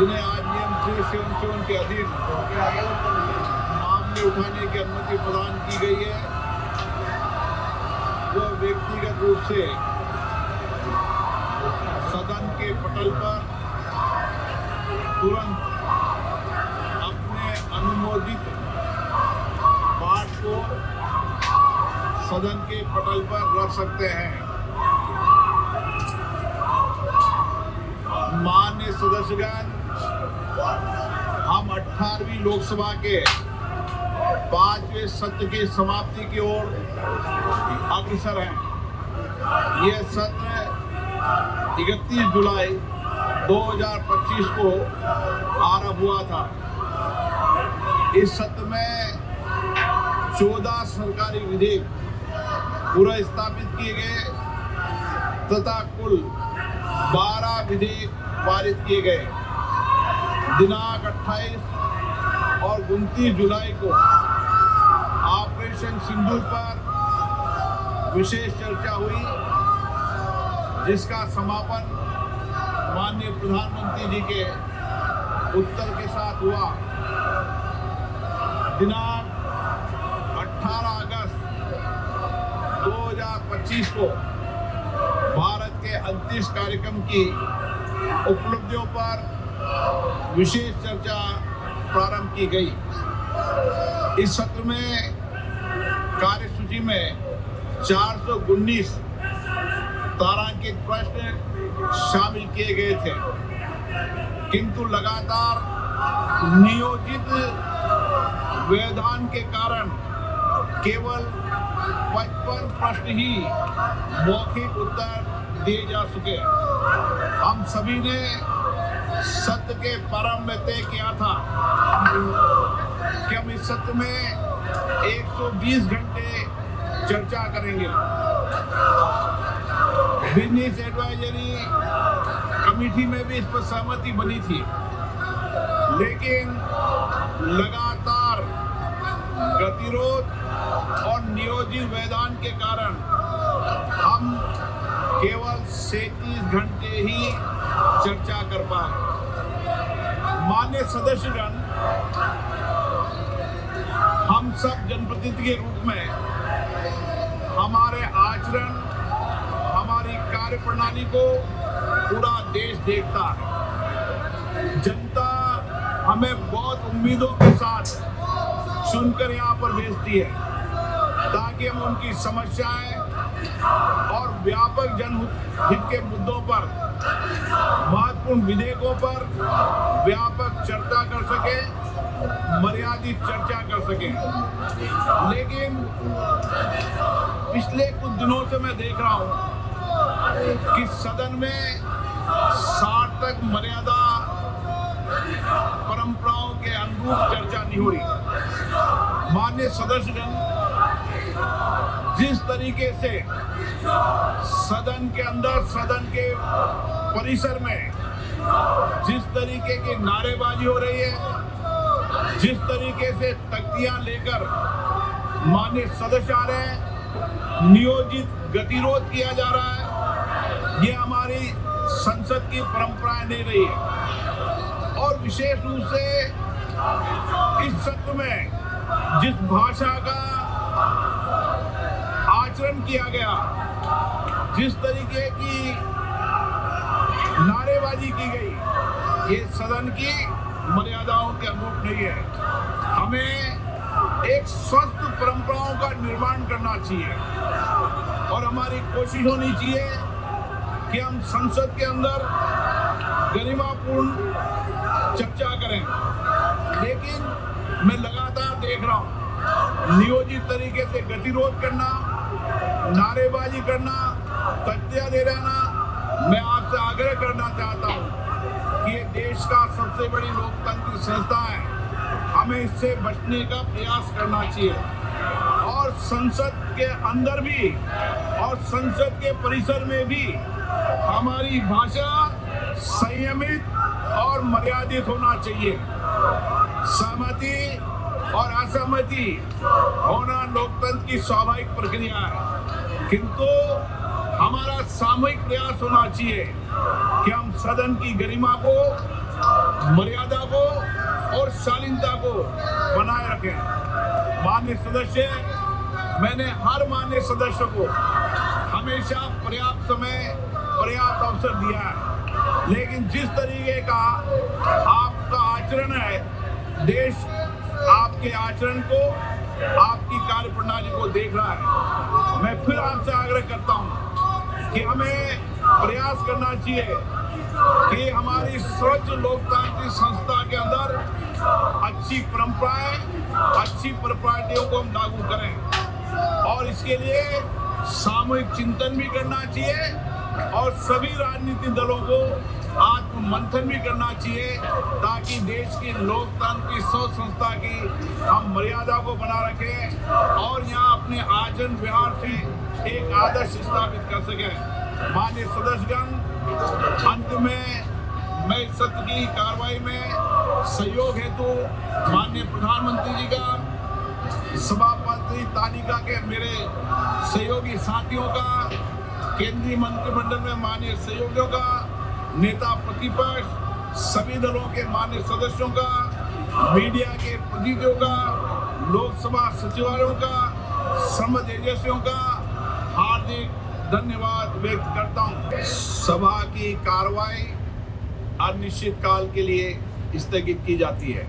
जिन्हें आज नियम 377 के अधीन मामले उठाने की अनुमति प्रदान की गई है, वो व्यक्तिगत रूप से सदन के पटल पर तुरंत अपने अनुमोदित पाठ को सदन के पटल पर रख सकते हैं। माननीय सदस्यगण, हम 18वीं लोकसभा के 5वें सत्र की समाप्ति की ओर अग्रसर हैं। यह सत्र 31 जुलाई 2025 को आरंभ हुआ था। इस सत्र में 14 सरकारी विधेयक पुनर्स्थापित किए गए तथा कुल 12 विधेयक पारित किए गए। दिनांक 28 और 29 जुलाई को ऑपरेशन सिंदूर पर विशेष चर्चा हुई, जिसका समापन माननीय प्रधानमंत्री जी के उत्तर के साथ हुआ। दिनांक 18 अगस्त 2025 को भारत के अंतरिक्ष कार्यक्रम की उपलब्धियों पर विशेष चर्चा प्रारंभ की गई। इस सत्र में कार्यसूची में 419 तारांकित प्रश्न शामिल किए गए थे, किंतु लगातार नियोजित व्यवधान के कारण केवल 55 प्रश्न ही मौखिक उत्तर दिए जा सके। हम सभी ने सत्र के प्रारंभ में तय किया था कि हम इस सत्र में 120 घंटे चर्चा करेंगे। बिजनेस एडवाइजरी कमेटी में भी इस पर सहमति बनी थी, लेकिन लगातार गतिरोध और नियोजित व्यवधान के कारण हम केवल 37 घंटे ही चर्चा कर पाए। माननीय सदस्यगण, हम सब जनप्रतिनिधि के रूप में हमारे आचरण, हमारी कार्य प्रणाली को पूरा देश देखता है। जनता हमें बहुत उम्मीदों के साथ सुनकर यहाँ पर भेजती है, ताकि हम उनकी समस्याएं और व्यापक जनहित के मुद्दों पर, महत्वपूर्ण विधेयकों पर व्यापक चर्चा कर सके, मर्यादित चर्चा कर सके। लेकिन पिछले कुछ दिनों से मैं देख रहा हूं कि सदन में सार्थक मर्यादा परंपराओं के अनुरूप चर्चा नहीं हो रही। माननीय सदस्यगण, जिस तरीके से सदन के अंदर, सदन के परिसर में जिस तरीके की नारेबाजी हो रही है, जिस तरीके से तख्तियां लेकर माननीय सदस्य आ रहे हैं, नियोजित गतिरोध किया जा रहा है, ये हमारी संसद की परंपराएं नहीं रही है। और विशेष रूप से इस सत्र में जिस भाषा का आचरण किया गया, जिस तरीके की नारेबाजी की गई, ये सदन की मर्यादाओं के अनुरूप नहीं है। हमें एक स्वस्थ परंपराओं का निर्माण करना चाहिए और हमारी कोशिश होनी चाहिए कि हम संसद के अंदर गरिमापूर्ण चर्चा करें। लेकिन मैं लगातार देख रहा हूं नियोजित तरीके से गतिरोध करना, नारेबाजी करना, तख्तियां दे रहना। मैं आपसे आग्रह करना चाहता हूं कि ये देश का सबसे बड़ी लोकतांत्रिक संस्था है, हमें इससे बचने का प्रयास करना चाहिए। और संसद के अंदर भी और संसद के परिसर में भी हमारी भाषा संयमित और मर्यादित होना चाहिए। सहमति और असहमति होना लोकतंत्र की स्वाभाविक प्रक्रिया है, किंतु हमारा सामूहिक प्रयास होना चाहिए कि हम सदन की गरिमा को मर्यादा को और शालीनता को बनाए रखें। माननीय सदस्य, मैंने हर माननीय सदस्य को हमेशा पर्याप्त समय, पर्याप्त अवसर दिया है, लेकिन जिस तरीके का आपका आचरण है, देश आपके आचरण को, आपकी कार्यप्रणाली को देख रहा है। मैं फिर आपसे आग्रह करता हूं कि हमें प्रयास करना चाहिए कि हमारी स्वच्छ लोकतांत्रिक संस्था के अंदर अच्छी परंपराएं, अच्छी प्रॉपर्टियों को हम लागू करें, और इसके लिए सामूहिक चिंतन भी करना चाहिए और सभी राजनीतिक दलों को आत्म मंथन भी करना चाहिए, ताकि देश की लोकतंत्र की स्वच्छ संस्था की हम मर्यादा को बना रखें और यहाँ अपने आचरण व्यवहार से एक आदर्श स्थापित कर सकें। माननीय सदस्यगण, अंत में मैं इस सत्र की कार्रवाई में सहयोग हेतु माननीय प्रधानमंत्री जी का, सभापति तालिका के मेरे सहयोगी साथियों का, केंद्रीय मंत्रिमंडल में माननीय सहयोगियों का, नेता प्रतिपक्ष सभी दलों के माननीय सदस्यों का, मीडिया के प्रतिनिधियों का, लोकसभा सचिवालयों का, संबद्ध एजेंसियों का हार्दिक धन्यवाद व्यक्त करता हूं। सभा की कार्रवाई अनिश्चित काल के लिए स्थगित की जाती है।